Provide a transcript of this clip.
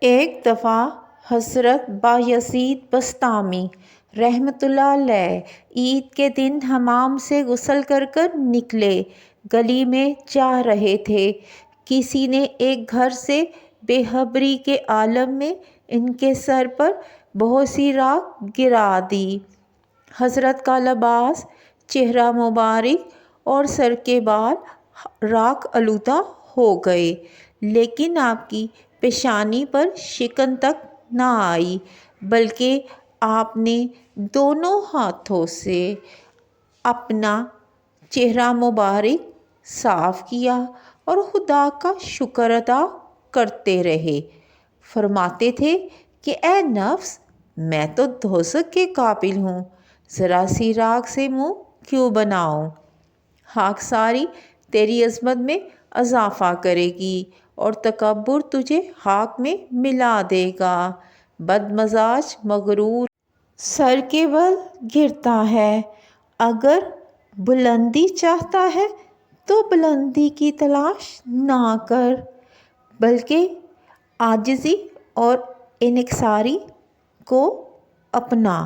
ایک دفعہ حضرت بایزید بسطامی رحمۃ اللہ علیہ عید کے دن حمام سے غسل کر نکلے، گلی میں جا رہے تھے۔ کسی نے ایک گھر سے بے خبری کے عالم میں ان کے سر پر بہت سی راکھ گرا دی۔ حضرت کا لباس، چہرہ مبارک اور سر کے بال راکھ آلودہ ہو گئے، لیکن آپ کی پیشانی پر شکن تک نہ آئی، بلکہ آپ نے دونوں ہاتھوں سے اپنا چہرہ مبارک صاف کیا اور خدا کا شکر ادا کرتے رہے۔ فرماتے تھے کہ اے نفس، میں تو دوزخ کے قابل ہوں، ذرا سی راکھ سے منہ کیوں بناؤں؟ خاکساری تیری عظمت میں اضافہ کرے گی اور تکبر تجھے خاک میں ملا دے گا۔ بدمزاج مغرور سر کے بل گرتا ہے، اگر بلندی چاہتا ہے تو بلندی کی تلاش نہ کر، بلکہ عاجزی اور انکساری کو اپنا۔